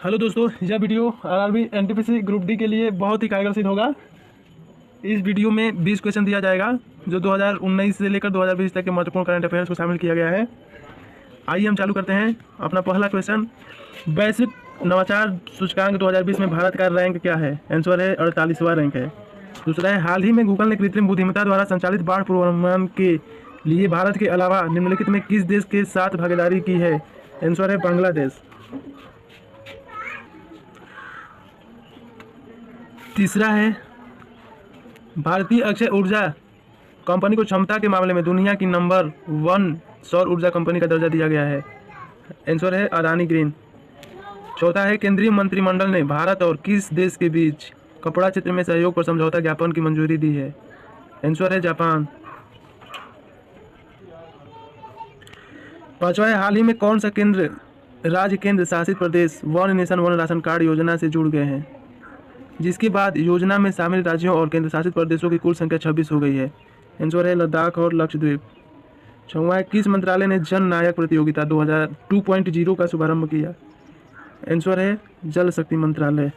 Hello दोस्तों, यह video RRB NTPC group D के लिए बहुत ही कारगर सिद्ध होगा। इस वीडियो में 20 क्वेश्चन दिया जाएगा जो 2019 से लेकर 2020 तक के महत्वपूर्ण करंट अफेयर्स को शामिल किया गया है। आइए हम चालू करते हैं। अपना पहला क्वेश्चन, वैश्विक नवाचार सूचकांक 2020 में भारत का रैंक क्या है? आंसर है 48वां रैंक है। दूसरा है, हाल ही में गूगल ने कृत्रिम बुद्धिमत्ता द्वारा संचालित बाढ़ पूर्वानुमान के लिए भारत के अलावा निम्नलिखित में किस देश के साथ भागीदारी की है? आंसर है बांग्लादेश। तीसरा है, भारतीय अक्षय ऊर्जा कंपनी को क्षमता के मामले में दुनिया की नंबर 1 सौर ऊर्जा कंपनी का दर्जा दिया गया है। आंसर है अदानी ग्रीन। चौथा है, केंद्रीय मंत्रिमंडल ने भारत और किस देश के बीच कपड़ा क्षेत्र में सहयोग पर समझौता ज्ञापन की मंजूरी दी है? आंसर है जापान। पांचवा है, हाल ही में कौन सा राज्य केंद्र शासित प्रदेश one nation one ration card योजना से जुड़ गए हैं, जिसके बाद योजना में शामिल राज्यों और केंद्र शासित प्रदेशों की कुल संख्या 26 हो गई है? आंसर है लद्दाख और लक्षद्वीप। छठवां है, किस मंत्रालय ने जन नायक प्रतियोगिता 2.0 का शुभारंभ किया? आंसर है जल शक्ति मंत्रालय।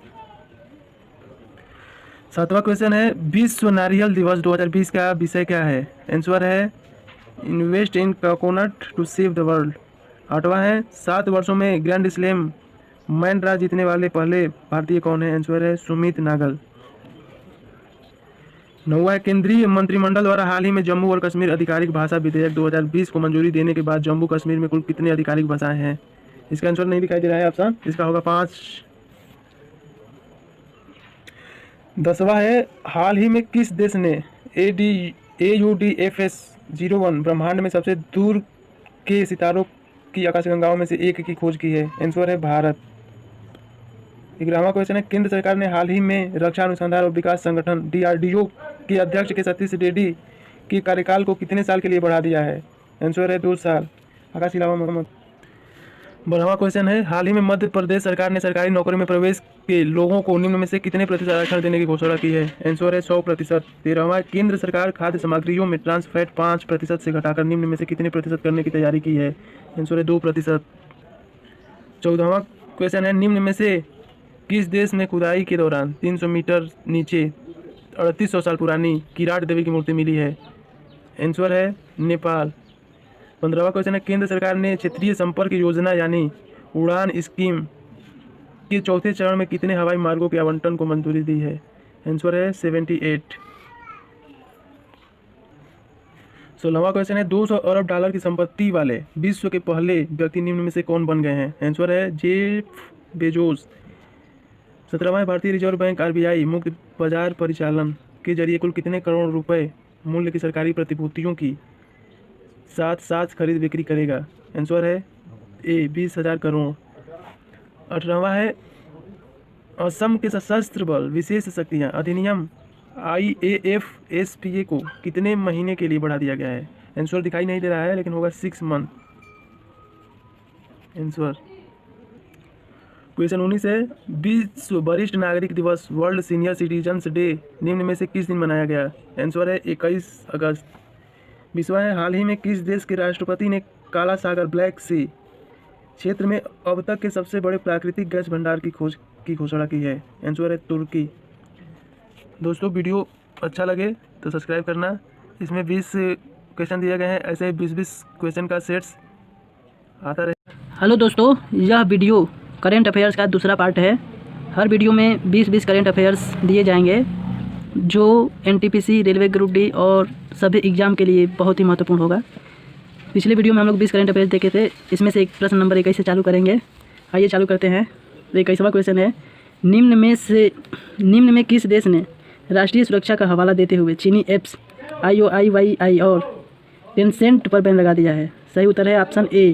सातवां क्वेश्चन है, विश्व नारियल दिवस 2020 का विषय क्या है? आंसर है invest in coconut to save the world. आठवां है, 7 वर्षों में ग्रैंड स्लैम मैन ड्रा जीतने वाले पहले भारतीय कौन है? आंसर है सुमित नागल। नौवां है, केंद्रीय मंत्रिमंडल द्वारा हाल ही में जम्मू और कश्मीर आधिकारिक भाषा विधेयक 2020 को मंजूरी देने के बाद जम्मू कश्मीर में कुल कितने आधिकारिक भाषाएं हैं? इसका आंसर नहीं दिखाई दे रहा है ऑप्शन, इसका होगा 5। 10वां है, हाल ही में किस देश ने AUDFS-01 ब्रह्मांड में सबसे दूर के सितारों की आकाशगंगाओं में से एक की खोज की है? आंसर है भारत। 11वां क्वेश्चन है, केंद्र सरकार ने हाल ही में रक्षा अनुसंधान और विकास संगठन DRDO के अध्यक्ष के सतीश रेड्डी के कार्यकाल को कितने साल के लिए बढ़ा दिया है? आंसर है 2 साल। आकाश इलावा मोहम्मद। 12वां क्वेश्चन है, हाल ही में मध्य प्रदेश सरकार ने सरकारी नौकरी में प्रवेश के लोगों को निम्न में से कितने प्रतिशत आरक्षण देने की घोषणा की है? आंसर है 100%। 13वां, केंद्र सरकार खाद्य सामग्रियों में ट्रांस फैट 5% से घटाकर निम्न में से कितने प्रतिशत करने की तैयारी की है? आंसर है 2%। 14वां क्वेश्चन है, निम्न में से किस देश में खुदाई के दौरान 300 मीटर नीचे 3800 साल पुरानी किराट देवी की मूर्ति मिली है? आंसर है नेपाल। 15वां क्वेश्चन है, केंद्र सरकार ने क्षेत्रीय संपर्क योजना यानी उड़ान स्कीम के चौथे चरण में कितने हवाई मार्गों के आवंटन को मंजूरी दी है? आंसर है 78। 16वां क्वेश्चन है, 200 अरब डॉलर की संपत्ति वाले विश्व के पहले व्यक्ति निम्न में से कौन बन गए हैं? आंसर है जेफ बेजोस। 17वां, भारतीय रिजर्व बैंक RBI मुक्त बाजार परिचालन के जरिए कुल कितने करोड़ रुपए मूल्य की सरकारी प्रतिभूतियों की साथ खरीद बिक्री करेगा? आंसर है 20,000 करोड़। 18वां है, असम के सशस्त्र बल विशेष शक्तियाँ अधिनियम IAFSPA को कितने महीने के लिए बढ़ा दिया गया है? आंसर दिखाई नहीं दे रहा है लेकिन होगा 6 मंथ। आंसर। क्वेश्चन 19 है, विश्व वरिष्ठ नागरिक दिवस वर्ल्ड सीनियर सिटीजन्स डे निम्न में से किस दिन मनाया गया? आंसर है 21 अगस्त। 20वां है, हाल ही में किस देश के राष्ट्रपति ने काला सागर ब्लैक सी क्षेत्र में अब तक के सबसे बड़े प्राकृतिक गैस भंडार की खोज की घोषणा की है? आंसर है तुर्की। दोस्तों, वीडियो अच्छा लगे तो सब्सक्राइब करना। इसमें 20 क्वेश्चन दिए गए हैं, ऐसे 20-20 क्वेश्चन का सेट्स आता रहे। हेलो दोस्तों, यह वीडियो करेंट अफेयर्स का दूसरा पार्ट है। हर वीडियो में 20-20 करेंट अफेयर्स दिए जाएंगे जो NTPC, रेलवे ग्रुप डी और सभी एग्ज़ाम के लिए बहुत ही महत्वपूर्ण होगा। पिछले वीडियो में हम लोग 20 करेंट अफेयर्स देखे थे, इसमें से एक प्रश्न नंबर 21 से चालू करेंगे। आइए चालू करते हैं। 21वां क्वेश्चन है, निम्न में किस देश ने राष्ट्रीय सुरक्षा का हवाला देते हुए चीनी ऐप्स IOIYI और टेंसेंट पर बैन लगा दिया है? सही उत्तर है ऑप्शन ए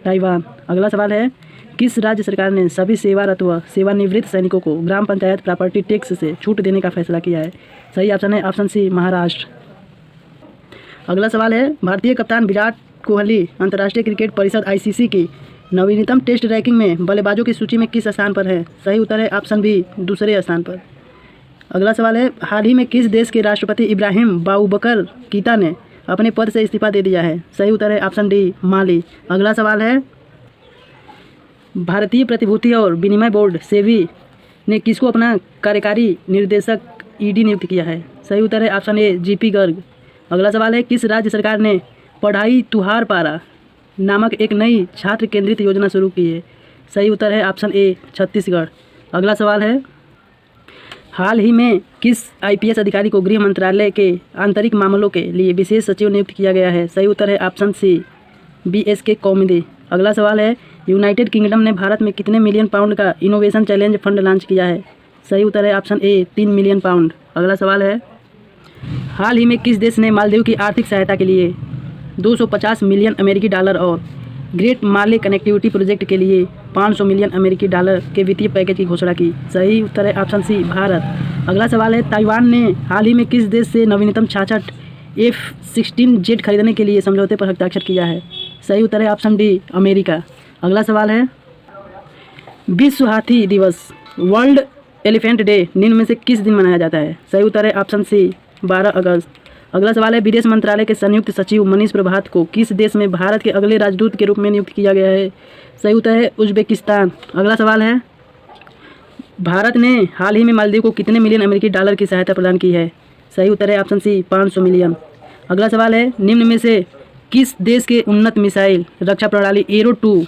ताइवान। अगला सवाल है, किस राज्य सरकार ने सभी सेवारत व सेवानिवृत्त सैनिकों को ग्राम पंचायत प्रॉपर्टी टैक्स से छूट देने का फैसला किया है? सही ऑप्शन है ऑप्शन सी महाराष्ट्र। अगला सवाल है, भारतीय कप्तान विराट कोहली अंतर्राष्ट्रीय क्रिकेट परिषद ICC की नवीनतम टेस्ट रैंकिंग में बल्लेबाजों की सूची में किस स्थान पर है? सही उत्तर है ऑप्शन बी दूसरे स्थान पर। अगला सवाल है, हाल ही में किस देश के राष्ट्रपति इब्राहिम बाउबकर कीता ने अपने पद से इस्तीफा दे दिया है? सही उत्तर है ऑप्शन डी माली। अगला सवाल है, भारतीय प्रतिभूति और विनिमय बोर्ड सेबी ने किसको अपना कार्यकारी निर्देशक ईडी नियुक्त किया है? सही उत्तर है ऑप्शन ए जीपी गर्ग। अगला सवाल है, किस राज्य सरकार ने पढ़ाई तुहार पारा नामक एक नई छात्र केंद्रित योजना शुरू की है? सही उत्तर है ऑप्शन ए छत्तीसगढ़। अगला सवाल है, हाल ही में किस आईपीएस अधिकारी को गृह मंत्रालय के आंतरिक मामलों के लिए विशेष सचिव नियुक्त किया गया है? सही उत्तर है ऑप्शन सी BSK कौमुदी। अगला सवाल है, यूनाइटेड किंगडम ने भारत में कितने मिलियन पाउंड का इनोवेशन चैलेंज फंड लॉन्च किया है? सही उत्तर है ऑप्शन ए 3 मिलियन पाउंड। अगला सवाल है, हाल ही में किस देश ने मालदीव की आर्थिक सहायता के लिए 250 मिलियन अमेरिकी डॉलर और ग्रेट माले कनेक्टिविटी प्रोजेक्ट के लिए 500 मिलियन अमेरिकी डॉलर के वित्तीय पैकेज की घोषणा की? सही उत्तर है ऑप्शन सी भारत। अगला सवाल है, ताइवान ने हाल ही में किस देश से नवीनतम 66 F-16 जेट खरीदने के लिए समझौते पर हस्ताक्षर किया है? सही उत्तर है ऑप्शन डी अमेरिका। अगला सवाल है, विश्व हाथी दिवस वर्ल्ड एलिफेंट डे निम्न में से किस दिन मनाया जाता है? सही उत्तर है ऑप्शन सी 12 अगस्त। अगला सवाल है, विदेश मंत्रालय के संयुक्त सचिव मनीष प्रभात को किस देश में भारत के अगले राजदूत के रूप में नियुक्त किया गया है? सही उत्तर है उज्बेकिस्तान। अगला सवाल है, भारत ने हाल ही में मालदीव को कितने मिलियन अमेरिकी डॉलर की सहायता प्रदान की है? सही उत्तर है ऑप्शन सी 500 मिलियन। अगला सवाल है, निम्न में से किस देश के उन्नत मिसाइल रक्षा प्रणाली एरो 2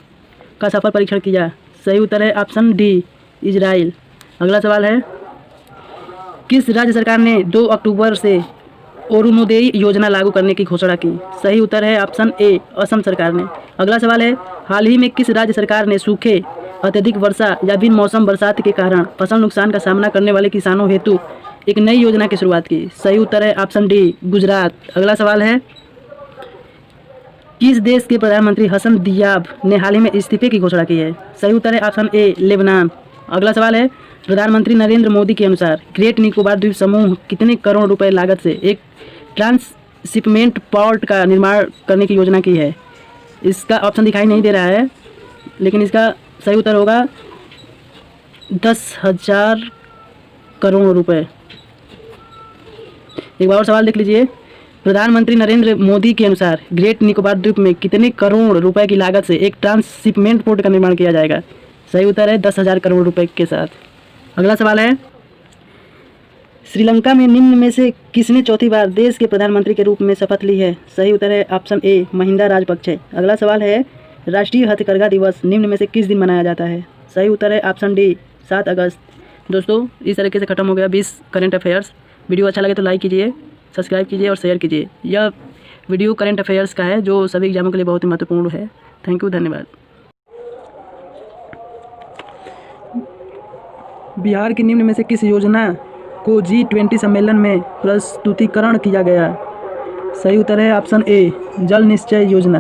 का सफल परीक्षण किया? सही उत्तर है ऑप्शन डी इजराइल। अगला सवाल है, किस राज्य सरकार ने 2 अक्टूबर से अरुणोदय योजना लागू करने की घोषणा की? सही उत्तर है ऑप्शन ए असम सरकार ने। अगला सवाल है, हाल ही में किस राज्य सरकार ने सूखे, अत्यधिक वर्षा या बिन मौसम बरसात के कारण फसल नुकसान का सामना करने वाले किसानों हेतु एक नई योजना की शुरुआत की? सही उत्तर है ऑप्शन डी गुजरात। अगला सवाल है, किस देश के प्रधानमंत्री हसन दियाब ने हाल ही में इस्तीफे की घोषणा की है? सही उत्तर है ऑप्शन ए लेबनान। अगला सवाल है, प्रधानमंत्री नरेंद्र मोदी के अनुसार ग्रेट निकोबार द्वीप समूह कितने करोड़ रुपए लागत से एक ट्रांसशिपमेंट पोर्ट का निर्माण करने की योजना की है? इसका ऑप्शन दिखाई नहीं दे रहा है, लेकिन इसका सही उत्तर होगा 10,000 करोड़ रुपए। एक बार और सवाल देख लीजिए, प्रधानमंत्री नरेंद्र मोदी के अनुसार ग्रेट निकोबार द्वीप में कितने करोड़ रुपए की लागत से एक ट्रांसशिपमेंट पोर्ट का निर्माण किया जाएगा? सही उत्तर है 10,000 करोड़ रुपए के साथ। अगला सवाल है, श्रीलंका में निम्न में से किसने चौथी बार देश के प्रधानमंत्री के रूप में शपथ ली है? सही उत्तर है ऑप्शन ए महिंदा राजपक्षे। अगला सवाल है, राष्ट्रीय हथकरघा दिवस निम्न में से किस दिन मनाया जाता है? सही उत्तर है ऑप्शन डी 7 अगस्त। दोस्तों, इस तरीके से खत्म हो गया 20 करंट अफेयर्स। वीडियो अच्छा लगे तो लाइक कीजिए, सब्सक्राइब कीजिए और शेयर कीजिए। यह वीडियो करंट अफेयर्स का है जो सभी एग्जामों के लिए बहुत ही महत्वपूर्ण है। थैंक यू, धन्यवाद। बिहार की निम्न में से किस योजना को G20 सम्मेलन में प्रस्तुतिकरण किया गया? सही उत्तर है ऑप्शन ए जल निश्चय योजना।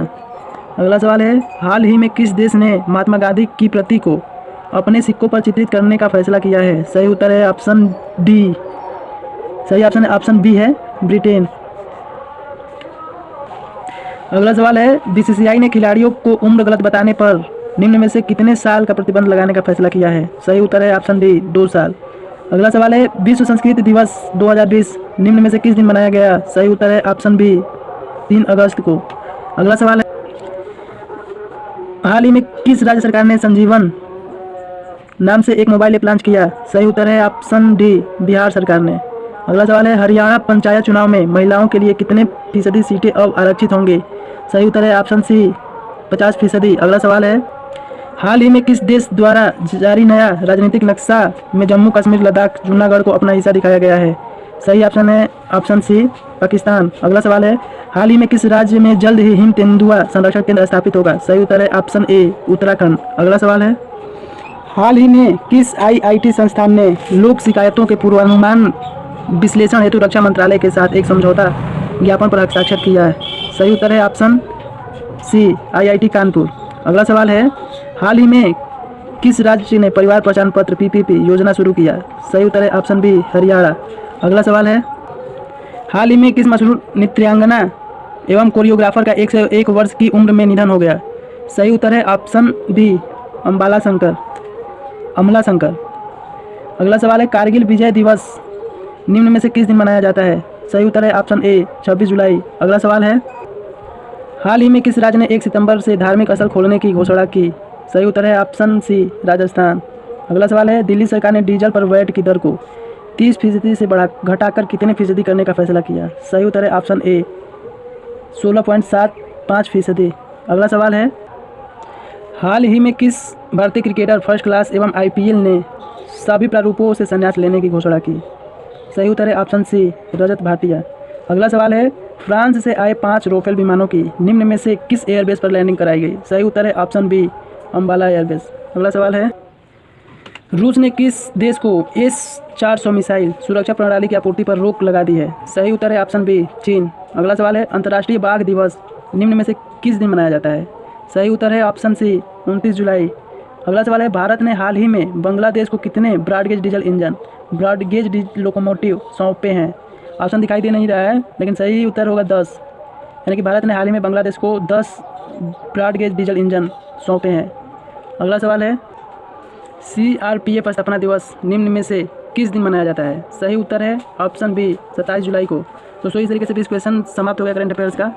अगला सवाल है, हाल ही में किस देश ने महात्मा गांधी की प्रति को अपने सिक्कों पर चित्रित करने का फैसला किया है? सही उत्तर है ऑप्शन डी, सही ऑप्शन बी है ब्रिटेन। अगला सवाल है, BCCI ने खिलाड़ियों को उम्र गलत बताने पर निम्न में से कितने साल का प्रतिबंध लगाने का फैसला किया है? सही उत्तर है ऑप्शन डी 2 साल। अगला सवाल है, विश्व संस्कृत दिवस 2020 निम्न में से किस दिन मनाया गया? सही उत्तर है ऑप्शन बी 3 अगस्त को। अगला सवाल है, हाल ही में किस राज्य सरकार ने संजीवन नाम से एक मोबाइल ऐप लॉन्च किया? सही उत्तर है ऑप्शन डी बिहार सरकार ने। अगला सवाल है, हरियाणा पंचायत चुनाव में महिलाओं के लिए कितने फीसदी सीटें अब आरक्षित होंगे? सही उत्तर है ऑप्शन सी 50%। अगला सवाल है, हाल ही में किस देश द्वारा जारी नया राजनीतिक नक्शा में जम्मू कश्मीर लद्दाख जूनागढ़ को अपना हिस्सा दिखाया गया है? सही ऑप्शन है ऑप्शन सी पाकिस्तान। अगला सवाल है, हाल ही में किस राज्य में जल्द ही हिम तेंदुआ संरक्षण केंद्र स्थापित होगा? सही उत्तर है ऑप्शन ए उत्तराखंड। अगला सवाल है, हाल ही में किस IIT संस्थान ने लोक शिकायतों के पूर्वानुमान विश्लेषण हेतु रक्षा मंत्रालय के साथ एक समझौता ज्ञापन पर हस्ताक्षर किया है? सही उत्तर है ऑप्शन सी IIT कानपुर। अगला सवाल है, हाल ही में किस राज्य ने परिवार पहचान पत्र PPP योजना शुरू किया? सही उत्तर है ऑप्शन बी हरियाणा। अगला सवाल है, हाल ही में किस मशहूर नृत्यांगना एवं कोरियोग्राफर का 101 वर्ष की उम्र में निधन हो गया? सही उत्तर है ऑप्शन बी अमला शंकर। अगला सवाल है, कारगिल विजय दिवस निम्न में से किस दिन मनाया जाता है? सही उत्तर है ऑप्शन ए 26 जुलाई। अगला सवाल है, हाल ही में किस राज्य ने 1 सितंबर से धार्मिक स्थल खोलने की घोषणा की? सही उत्तर है ऑप्शन सी राजस्थान। अगला सवाल है दिल्ली सरकार ने डीजल पर वैट की दर को 30% से घटाकर कितने फीसदी करने का फैसला किया? सही उत्तर है ऑप्शन ए 16.75%। अगला सवाल है हाल ही में किस भारतीय क्रिकेटर फर्स्ट क्लास एवं आईपीएल ने सभी प्रारूपों से संन्यास लेने की घोषणा की? सही उत्तर है ऑप्शन सी रजत भाटिया। अगला सवाल है फ्रांस से आए 5 राफेल विमानों की निम्न में से किस एयरबेस पर लैंडिंग कराई गई? सही उत्तर है ऑप्शन बी अम्बाला एयरबेस। अगला सवाल है रूस ने किस देश को S-400 मिसाइल सुरक्षा प्रणाली की आपूर्ति पर रोक लगा दी है? सही उत्तर है ऑप्शन बी चीन। अगला सवाल है अंतर्राष्ट्रीय बाघ दिवस निम्न में से किस दिन मनाया जाता है? सही उत्तर है ऑप्शन सी 29 जुलाई। अगला सवाल है भारत ने हाल ही में बांग्लादेश को कितने ब्रॉडगेज लोकोमोटिव सौंपे हैं? ऑप्शन दिखाई दे नहीं रहा है लेकिन सही उत्तर होगा 10, यानी कि भारत ने हाल ही में बांग्लादेश को 10 ब्रॉडगेज डीजल इंजन सौंपे हैं। अगला सवाल है CRPF स्थापना दिवस निम्न में से किस दिन मनाया जाता है? सही उत्तर है ऑप्शन बी 27 जुलाई को। तो इस तरीके से 20 क्वेश्चन समाप्त हो गया करंट अफेयर्स का।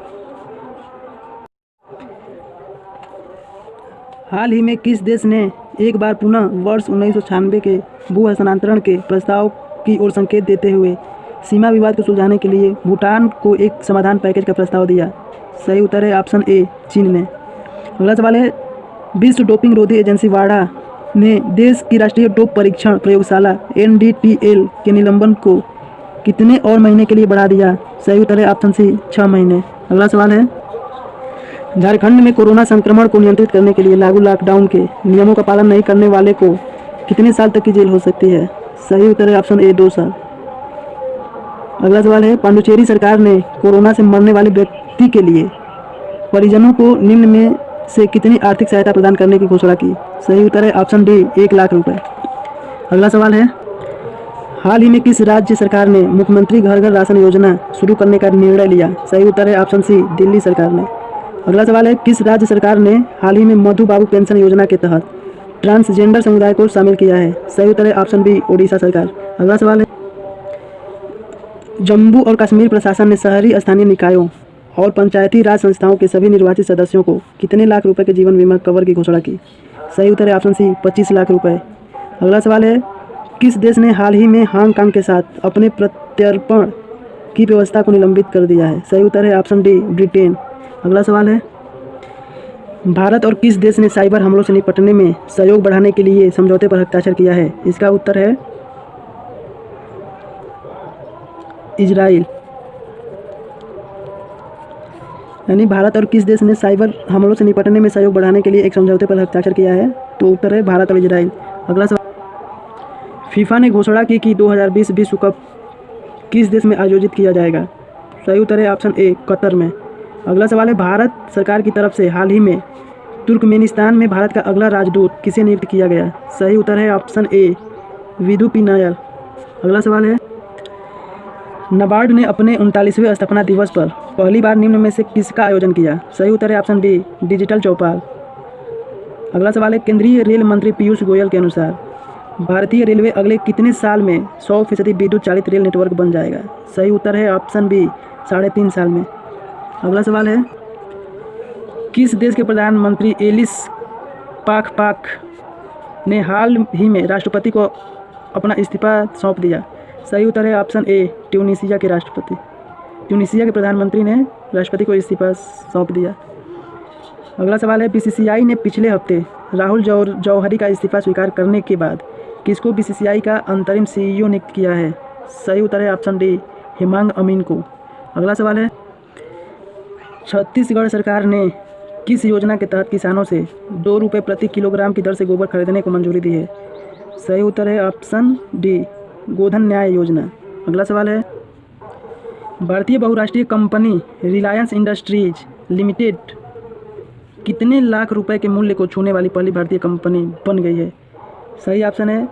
हाल ही में किस देश ने एक बार पुनः वर्ष 1996 के भू हस्तांतरण के प्रस्ताव की ओर संकेत देते हुए सीमा विवाद को सुलझाने के लिए भूटान को एक समाधान पैकेज का प्रस्ताव दिया? सही उत्तर है ऑप्शन ए चीन ने। अगला सवाल है विश्व डोपिंग रोधी एजेंसी वाडा ने देश की राष्ट्रीय डोप परीक्षण प्रयोगशाला NDTL के निलंबन को कितने और महीने के लिए बढ़ा दिया? सही उत्तर है ऑप्शन सी 6 महीने। अगला सवाल है झारखंड में कोरोना संक्रमण को नियंत्रित करने के लिए लागू लॉकडाउन के नियमों का पालन नहीं करने वाले को कितने साल तक की जेल हो सकती है? सही उत्तर है ऑप्शन ए 2 साल। अगला सवाल है पांडुचेरी सरकार ने कोरोना से मरने वाले व्यक्ति के लिए परिजनों को निम्न में से कितनी आर्थिक सहायता प्रदान करने की घोषणा की? सही उत्तर है ऑप्शन डी 1 लाख रुपए। अगला सवाल है हाल ही में किस राज्य सरकार ने मुख्यमंत्री घर घर राशन योजना शुरू करने का निर्णय लिया? सही उत्तर है ऑप्शन सी दिल्ली सरकार ने। अगला सवाल है किस राज्य सरकार ने हाल ही में मधु बाबू पेंशन योजना के तहत ट्रांसजेंडर समुदाय को शामिल किया है? सही उत्तर है ऑप्शन बी ओडिशा सरकार। अगला सवाल है जम्मू और कश्मीर प्रशासन ने शहरी स्थानीय निकायों और पंचायती राज संस्थाओं के सभी निर्वाचित सदस्यों को कितने लाख रुपए के जीवन बीमा कवर की घोषणा की? सही उत्तर है ऑप्शन सी 25 लाख रुपए। अगला सवाल है किस देश ने हाल ही में हांगकांग के साथ अपने प्रत्यर्पण की व्यवस्था को निलंबित कर दिया है? सही उत्तर है ऑप्शन डी ब्रिटेन। अगला सवाल है भारत और किस देश ने साइबर हमलों से निपटने में सहयोग बढ़ाने के लिए समझौते पर हस्ताक्षर किया है? इसका उत्तर है इजराइल। यानी भारत और किस देश ने साइबर हमलों से निपटने में सहयोग बढ़ाने के लिए एक समझौते पर हस्ताक्षर किया है? तो उत्तर है भारत और इजराइल। अगला सवाल फीफा ने घोषणा की कि 2020 विश्व कप किस देश में आयोजित किया जाएगा? सही उत्तर है ऑप्शन ए कतर में। अगला सवाल है भारत सरकार की तरफ से हाल ही में तुर्कमेनिस्तान में भारत का अगला राजदूत किसे नियुक्त किया गया? सही उत्तर है ऑप्शन ए विदु पी नायर। अगला सवाल है नाबार्ड ने अपने 39वें स्थापना दिवस पर पहली बार निम्न में से किसका आयोजन किया? सही उत्तर है ऑप्शन बी डिजिटल चौपाल। अगला सवाल है केंद्रीय रेल मंत्री पीयूष गोयल के अनुसार भारतीय रेलवे अगले कितने साल में 100% विद्युत चालित रेल नेटवर्क बन जाएगा? सही उत्तर है ऑप्शन बी 3.5 साल में। अगला सवाल है किस देश के प्रधानमंत्री एलिस पाख ने हाल ही में राष्ट्रपति को अपना इस्तीफा सौंप दिया? सही उत्तर है ऑप्शन ए ट्यूनीशिया के राष्ट्रपति। ट्यूनीशिया के प्रधानमंत्री ने राष्ट्रपति को इस्तीफा सौंप दिया। अगला सवाल है BCCI ने पिछले हफ्ते राहुल जौहरी का इस्तीफा स्वीकार करने के बाद किसको BCCI का अंतरिम CEO नियुक्त किया है? सही उत्तर है ऑप्शन डी हेमांग अमीन को। अगला सवाल है छत्तीसगढ़ सरकार ने किस योजना के तहत किसानों से 2 रुपये प्रति किलोग्राम की दर से गोबर खरीदने को मंजूरी दी है? सही उत्तर है ऑप्शन डी गोधन न्याय योजना। अगला सवाल है भारतीय बहुराष्ट्रीय कंपनी रिलायंस इंडस्ट्रीज लिमिटेड कितने लाख रुपए के मूल्य को छूने वाली पहली भारतीय कंपनी बन गई है? सही ऑप्शन है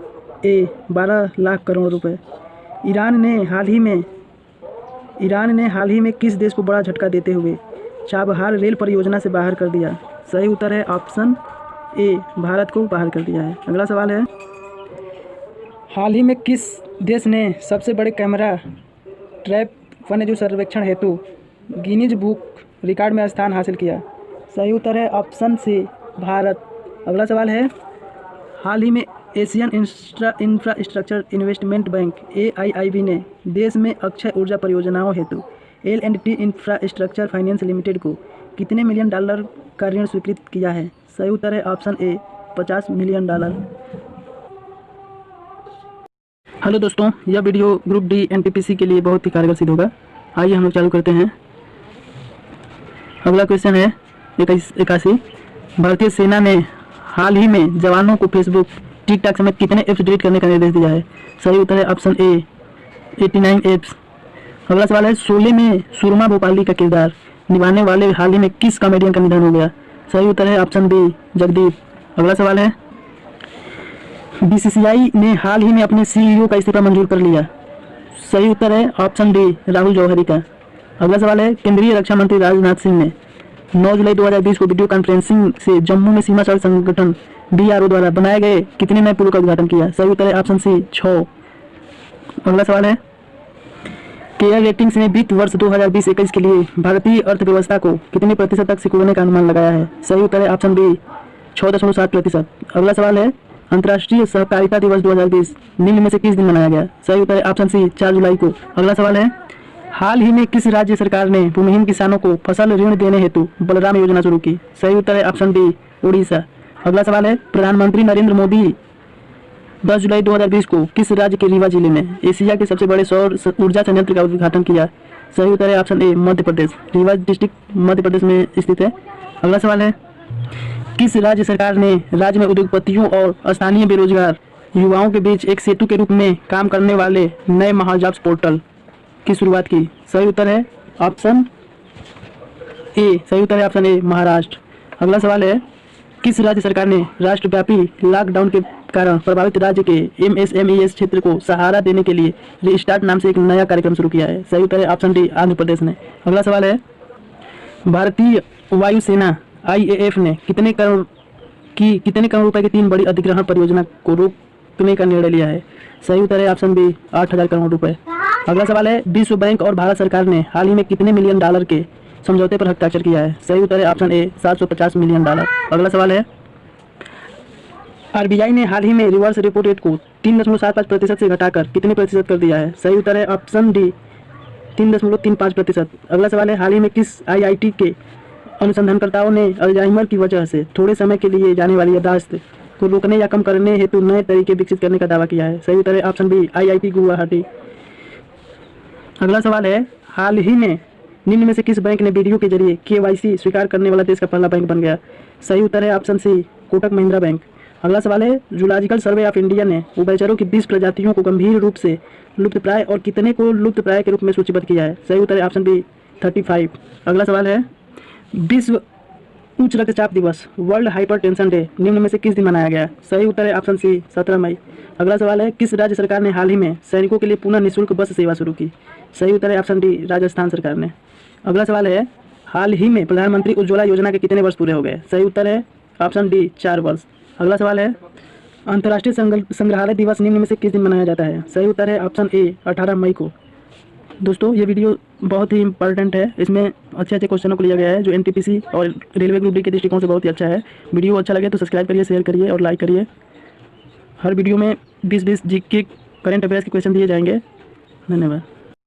ए 12 लाख करोड़ रुपए। ईरान ने हाल ही में किस देश को बड़ा झटका देते हुए चाबहार रेल परियोजना से बाहर कर दिया? सही उत्तर है ऑप्शन ए भारत को बाहर कर दिया है। अगला सवाल है हाल ही में किस देश ने सबसे बड़े कैमरा ट्रैप वन्यजीव सर्वेक्षण हेतु गिनीज बुक रिकॉर्ड में स्थान हासिल किया? सही उत्तर है ऑप्शन सी भारत। अगला सवाल है, हाल ही में Asian infrastructure investment bank AIIB ने देश में अक्षय ऊर्जा परियोजनाओं हेतु L&T इंफ्रास्ट्रक्चर फाइनेंस लिमिटेड को कितने मिलियन डॉलर का ऋण स्वीकृत किया है? सही उत्तर है ऑप्शन ए, $50 मिलियन। हेलो दोस्तों, यह वीडियो ग्रुप डी NTPC के लिए बहुत ही कारगर सिद्ध होगा। आइए हम लोग चालू करते हैं। अगला क्वेश्चन है 81। भारतीय सेना ने हाल ही में जवानों को फेसबुक, टिकटॉक समेत कितने ऐप्स डिलीट करने का निर्देश दिया है? सही उत्तर है ऑप्शन ए, 89 ऐप्स। अगला सवाल है, शोले में सुरमा भोपाली का किरदार निभाने वाले हाल ही में किस कॉमेडियन का निधन हो गया? सही उत्तर है ऑप्शन बी, जगदीप। अगला सवाल है, BCCI ने हाल ही में अपने CEO का इस्तीफा मंजूर कर लिया। सही उत्तर है ऑप्शन डी, राहुल जौहरी का। अगला सवाल है, केंद्रीय रक्षा मंत्री राजनाथ सिंह ने 9 जुलाई 2020 को वीडियो कॉन्फ्रेंसिंग से जम्मू में सीमा सड़क संगठन BRO द्वारा बनाए गए कितने नए पुलों का उद्घाटन किया? सही उत्तर है ऑप्शन सी, 6। अगला सवाल है, केयर रेटिंग्स ने वित्त वर्ष 2020-21 के लिए भारतीय अर्थव्यवस्था को कितने प्रतिशत तक सिकुड़ने का अनुमान लगाया है? सही उत्तर है ऑप्शन बी, 6.7%। अगला सवाल है, अंतर्राष्ट्रीय सहकारिता दिवस 2020 निम्न में से किस दिन मनाया गया? सही उत्तर है ऑप्शन सी, 4 जुलाई को। अगला सवाल है, हाल ही में किस राज्य सरकार ने भूमिहीन किसानों को फसल ऋण देने हेतु बलराम योजना शुरू की? सही उत्तर है ऑप्शन डी, उड़ीसा। अगला सवाल है, प्रधानमंत्री नरेंद्र मोदी 10 जुलाई 2020 को किस राज्य के रीवा जिले में एशिया के सबसे बड़े सौर ऊर्जा संयंत्र का उद्घाटन किया? सही उत्तर है option A, Madhya Pradesh. Rewa district Madhya Pradesh में स्थित है। अगला सवाल है, किस राज्य सरकार ने राज्य में उद्योगपतियों और स्थानीय बेरोजगार युवाओं के बीच एक सेतु के रूप में काम करने वाले नए महाजॉब्स पोर्टल की शुरुआत की? सही उत्तर है ऑप्शन ए, सही उत्तर है ऑप्शन ए, महाराष्ट्र। अगला सवाल है, किस राज्य सरकार ने राष्ट्रव्यापी लॉकडाउन के कारण प्रभावित राज्य के MSMEs क्षेत्र को सहारा देने के लिए रीस्टार्ट नाम से एक नया कार्यक्रम शुरू किया है? सही उत्तर है ऑप्शन डी, आंध्र प्रदेश ने। अगला सवाल है, भारतीय वायुसेना IAF ने कितने करोड़ रुपए की 3 बड़ी अधिग्रहण परियोजना को रोकने का निर्णय लिया है? सही उत्तर है ऑप्शन बी, 8,000 करोड़ रुपए। अगला सवाल है, विश्व बैंक और भारत सरकार ने हाल ही में कितने मिलियन डॉलर के समझौते पर हस्ताक्षर किया है? सही उत्तर है ऑप्शन ए, 750 मिलियन डॉलर। अगला सवाल है, RBI ने हाल ही में रिवर्स रेपो रेट को 3.75% से घटाकर कितने प्रतिशत कर दिया है? सही उत्तर है ऑप्शन डी, 3.35%। अगला सवाल है, हाल ही में किस IIT के अनुसंधानकर्ताओं ने अल्जाइमर की वजह से थोड़े समय के लिए जाने वाली याददाश्त को रोकने या कम करने हेतु नए तरीके विकसित करने का दावा किया है? सही उत्तर है ऑप्शन बी, IIT गुवाहाटी। अगला सवाल है, हाल ही में निम्न में से किस बैंक ने वीडियो के जरिए KYC स्वीकार करने वाला देश का पहला बैंक बन गया? सही उत्तर है option C, Kotak Mahindra bank. अगला सवाल है, जूलॉजिकल सर्वे ऑफ इंडिया ने उभयचरों की 20 प्रजातियों को गंभीर रूप से लुप्तप्राय और कितने को लुप्तप्राय के रूप में सूचीबद्ध किया है? सही उत्तर है ऑप्शन बी, 35। अगला सवाल है, विश्व उच्च रक्तचाप दिवस वर्ल्ड हाइपरटेंशन डे निम्न में से किस दिन मनाया गया? सही उत्तर है ऑप्शन सी, 17 मई। अगला सवाल है, किस राज्य सरकार ने हाल ही में सैनिकों के लिए पुनः निःशुल्क बस सेवा शुरू की? सही उत्तर है ऑप्शन डी, राजस्थान सरकार ने। अगला सवाल है, हाल ही में प्रधानमंत्री उज्ज्वला योजना के कितने वर्ष पूरे हो गए? सही उत्तर है ऑप्शन डी, 4 वर्ष। अगला सवाल है, अंतर्राष्ट्रीय संग्रहालय दिवस निम्न में से किस दिन मनाया जाता है? सही उत्तर है ऑप्शन ए, 18 मई को। दोस्तों, ये वीडियो बहुत ही इंपॉर्टेंट है। इसमें अच्छे अच्छे क्वेश्चनों को लिया गया है जो NTPC और रेलवे ग्रुप डी के दृष्टिकोण से बहुत ही अच्छा है। वीडियो अच्छा लगे तो सब्सक्राइब करिए, शेयर करिए और लाइक करिए। हर वीडियो में 20-20 GK करंट अफेयर्स के क्वेश्चन दिए जाएंगे। धन्यवाद।